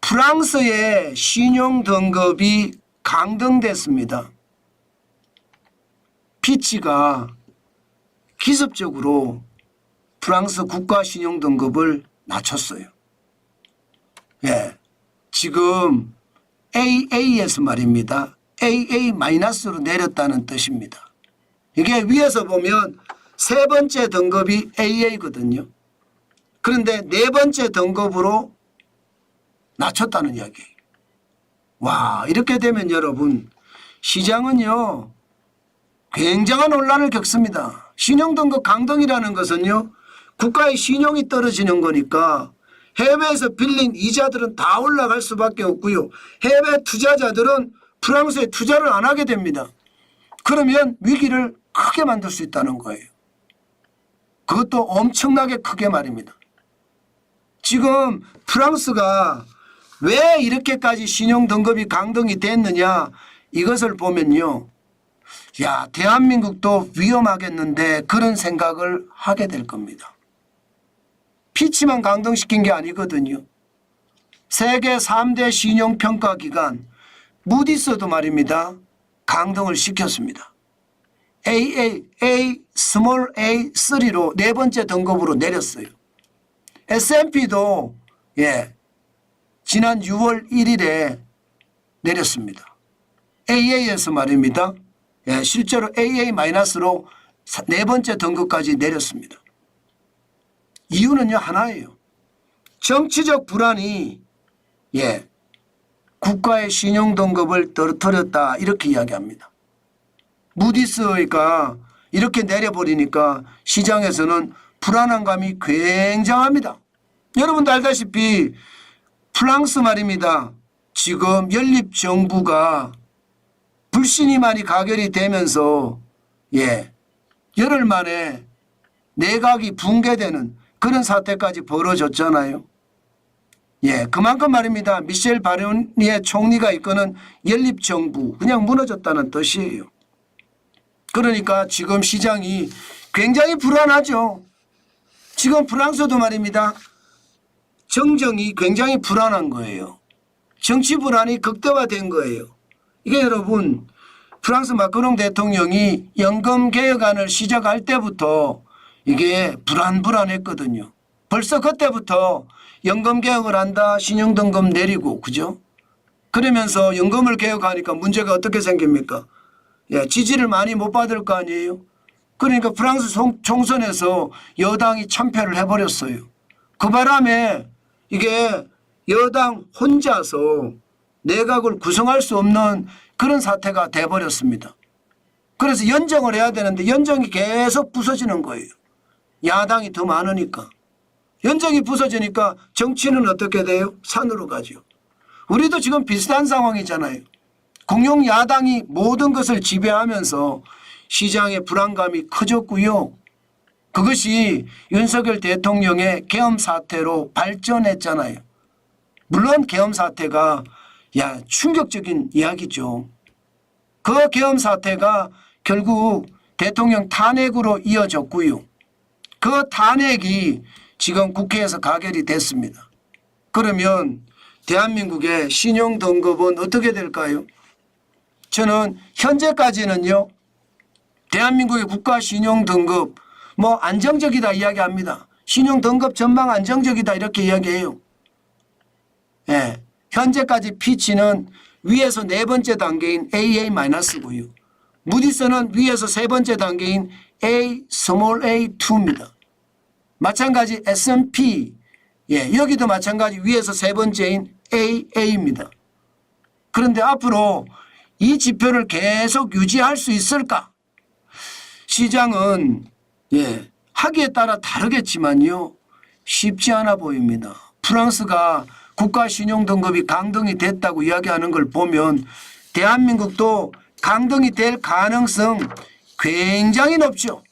프랑스의 신용 등급이 강등됐습니다. 피치가 기습적으로 프랑스 국가 신용 등급을 낮췄어요. 예, 지금 AA에서 말입니다. AA-로 내렸다는 뜻입니다. 이게 위에서 보면 세 번째 등급이 AA거든요. 그런데 네 번째 등급으로 낮췄다는 이야기예요. 와, 이렇게 되면 여러분 시장은요 굉장한 혼란을 겪습니다. 신용등급 강등이라는 것은요 국가의 신용이 떨어지는 거니까 해외에서 빌린 이자들은 다 올라갈 수밖에 없고요. 해외 투자자들은 프랑스에 투자를 안 하게 됩니다. 그러면 위기를 크게 만들 수 있다는 거예요. 그것도 엄청나게 크게 말입니다. 지금 프랑스가 왜 이렇게까지 신용등급이 강등이 됐느냐 이것을 보면요. 야, 대한민국도 위험하겠는데 그런 생각을 하게 될 겁니다. 피치만 강등시킨 게 아니거든요. 세계 3대 신용평가기관 무디스도 말입니다. 강등을 시켰습니다. 스몰 A3로 네 번째 등급으로 내렸어요. S&P도 지난 6월 1일에 내렸습니다. AA에서 말입니다. 실제로 AA-로 네 번째 등급까지 내렸습니다. 이유는요 하나예요. 정치적 불안이 국가의 신용등급을 떨어뜨렸다 이렇게 이야기합니다. 무디스가 이렇게 내려버리니까 시장에서는 불안한 감이 굉장합니다. 여러분도 알다시피 프랑스 말입니다. 지금 연립정부가 불신이 많이 가결이 되면서 열흘 만에 내각이 붕괴되는 그런 사태까지 벌어졌잖아요. 그만큼 말입니다. 미셸 바르니에 총리가 이끄는 연립정부 그냥 무너졌다는 뜻이에요. 그러니까 지금 시장이 굉장히 불안하죠. 지금 프랑스도 말입니다. 정정이 굉장히 불안한 거예요. 정치 불안이 극대화된 거예요. 이게 여러분 프랑스 마크롱 대통령이 연금개혁안을 시작할 때부터 이게 불안했거든요. 벌써 그때부터 연금개혁을 한다 신용등급 내리고 그죠? 그러면서 연금을 개혁하니까 문제가 어떻게 생깁니까? 지지를 많이 못 받을 거 아니에요. 그러니까 프랑스 총선에서 여당이 참패를 해버렸어요. 그 바람에 이게 여당 혼자서 내각을 구성할 수 없는 그런 사태가 돼버렸습니다. 그래서 연정을 해야 되는데 연정이 계속 부서지는 거예요. 야당이 더 많으니까. 연정이 부서지니까 정치는 어떻게 돼요? 산으로 가죠. 우리도 지금 비슷한 상황이잖아요. 공용 야당이 모든 것을 지배하면서 시장의 불안감이 커졌고요. 그것이 윤석열 대통령의 계엄 사태로 발전했잖아요. 물론 계엄 사태가 충격적인 이야기죠. 그 계엄 사태가 결국 대통령 탄핵으로 이어졌고요. 그 탄핵이 지금 국회에서 가결이 됐습니다. 그러면 대한민국의 신용등급은 어떻게 될까요? 저는 현재까지는요. 대한민국의 국가 신용등급 안정적이다 이야기합니다. 신용등급 전망 안정적이다 이렇게 이야기해요. 현재까지 피치는 위에서 네 번째 단계인 AA-고요. 무디스는 위에서 세 번째 단계인 스몰 A2입니다. 마찬가지 S&P 여기도 마찬가지 위에서 세 번째인 AA입니다. 그런데 앞으로 이 지표를 계속 유지할 수 있을까? 시장은 하기에 따라 다르겠지만요. 쉽지 않아 보입니다. 프랑스가 국가 신용등급이 강등이 됐다고 이야기하는 걸 보면 대한민국도 강등이 될 가능성 굉장히 높죠.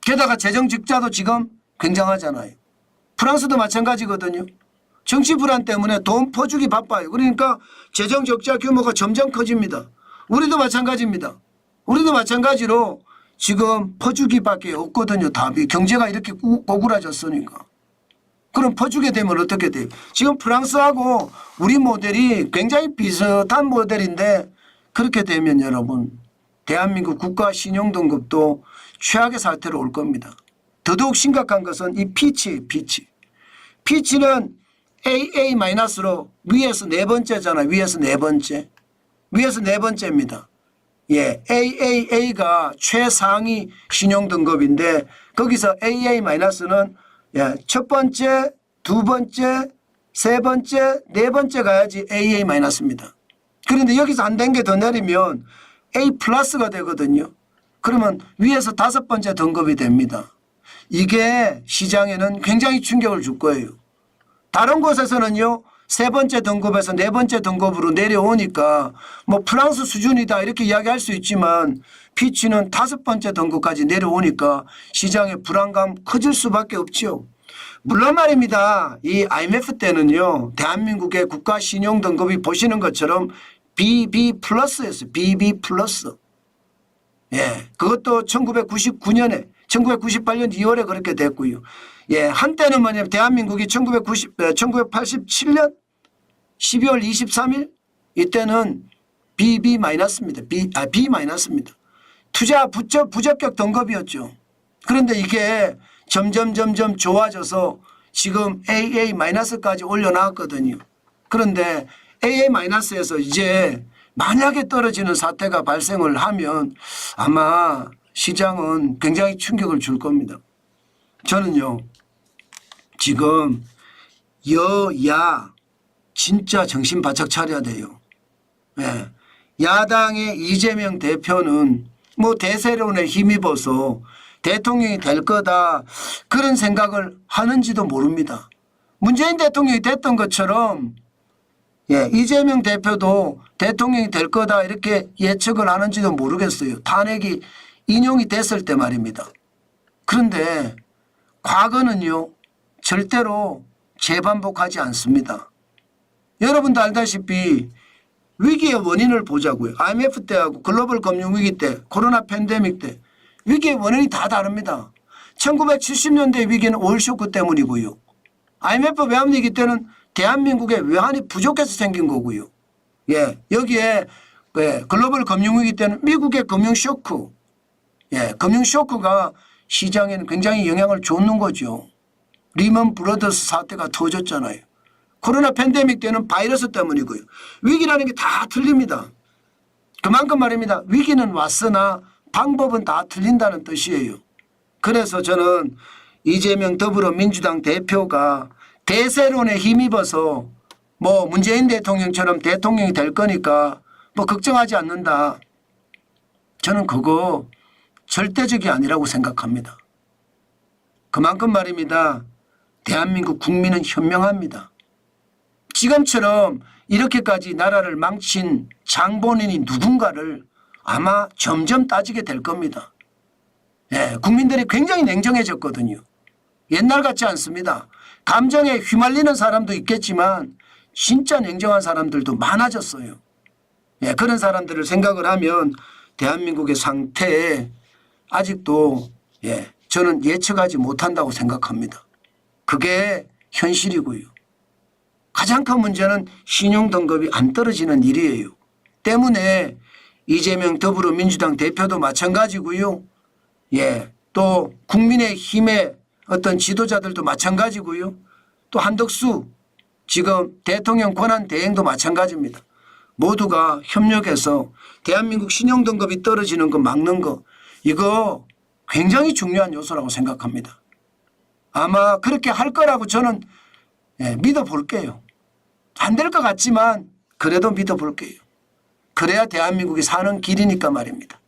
게다가 재정 적자도 지금 굉장하잖아요. 프랑스도 마찬가지거든요. 정치 불안 때문에 돈 퍼주기 바빠요. 그러니까 재정 적자 규모가 점점 커집니다. 우리도 마찬가지입니다. 우리도 마찬가지로 지금 퍼주기밖에 없거든요. 답이. 경제가 이렇게 고꾸라졌으니까. 그럼 퍼주게 되면 어떻게 돼요? 지금 프랑스하고 우리 모델이 굉장히 비슷한 모델인데 그렇게 되면 여러분 대한민국 국가 신용등급도 최악의 사태로 올 겁니다. 더더욱 심각한 것은 이 피치예요. 피치는 AA-로 위에서 네 번째잖아요. 위에서 네 번째. 위에서 네 번째입니다. 예, AAA가 최상위 신용등급인데 거기서 AA-는 예, 첫 번째, 두 번째, 세 번째, 네 번째 가야지 AA-입니다. 그런데 여기서 한 단계 더 내리면 A 플러스가 되거든요. 그러면 위에서 다섯 번째 등급이 됩니다. 이게 시장에는 굉장히 충격을 줄 거예요. 다른 곳에서는요. 세 번째 등급에서 네 번째 등급으로 내려오니까 뭐 프랑스 수준이다 이렇게 이야기할 수 있지만 피치는 다섯 번째 등급까지 내려오니까 시장의 불안감 커질 수밖에 없죠. 물론 말입니다. 이 IMF 때는요. 대한민국의 국가 신용 등급이 보시는 것처럼 BB 플러스였어요. BB 플러스. 예, 그것도 1999년에 1998년 2월에 그렇게 됐고요. 예, 한때는 뭐냐면 대한민국이 1987년 12월 23일 이때는 BB-입니다. B-입니다. 투자 부적격 등급이었죠. 그런데 이게 점점 좋아져서 지금 AA-까지 올려놨거든요. 그런데 AA-에서 이제 만약에 떨어지는 사태가 발생을 하면 아마 시장은 굉장히 충격을 줄 겁니다. 저는요. 지금 여야 진짜 정신 바짝 차려야 돼요. 예. 야당의 이재명 대표는 뭐 대세론에 힘입어서 대통령이 될 거다 그런 생각을 하는지도 모릅니다. 문재인 대통령이 됐던 것처럼 예, 이재명 대표도 대통령이 될 거다 이렇게 예측을 하는지도 모르겠어요. 탄핵이 인용이 됐을 때 말입니다. 그런데 과거는요. 절대로 재반복하지 않습니다. 여러분도 알다시피 위기의 원인을 보자고요. IMF 때하고 글로벌 금융위기 때 코로나 팬데믹 때 위기의 원인이 다 다릅니다. 1970년대 위기는 오일 쇼크 때문이고요. IMF 외환위기 때는 대한민국의 외환이 부족해서 생긴 거고요. 예, 여기에 글로벌 금융위기 때는 미국의 금융쇼크, 예, 금융쇼크가 시장에는 굉장히 영향을 줬는 거죠. 리먼 브러더스 사태가 터졌잖아요. 코로나 팬데믹 때는 바이러스 때문이고요. 위기라는 게 다 틀립니다. 그만큼 말입니다. 위기는 왔으나 방법은 다 틀린다는 뜻이에요. 그래서 저는 이재명 더불어민주당 대표가 대세론에 힘입어서 뭐 문재인 대통령처럼 대통령이 될 거니까 뭐 걱정하지 않는다. 저는 그거 절대적이 아니라고 생각합니다. 그만큼 말입니다. 대한민국 국민은 현명합니다. 지금처럼 이렇게까지 나라를 망친 장본인이 누군가를 아마 점점 따지게 될 겁니다. 예, 국민들이 굉장히 냉정해졌거든요. 옛날 같지 않습니다. 감정에 휘말리는 사람도 있겠지만 진짜 냉정한 사람들도 많아졌어요. 예, 그런 사람들을 생각을 하면 대한민국의 상태에 아직도 예, 저는 예측하지 못한다고 생각합니다. 그게 현실이고요. 가장 큰 문제는 신용등급이 안 떨어지는 일이에요. 때문에 이재명 더불어민주당 대표도 마찬가지고요. 예, 또 국민의힘의 어떤 지도자들도 마찬가지고요. 또 한덕수 지금 대통령 권한대행도 마찬가지입니다. 모두가 협력해서 대한민국 신용등급이 떨어지는 거 막는 거 이거 굉장히 중요한 요소라고 생각합니다. 아마 그렇게 할 거라고 저는 믿어볼게요. 안 될 것 같지만 그래도 믿어볼게요. 그래야 대한민국이 사는 길이니까 말입니다.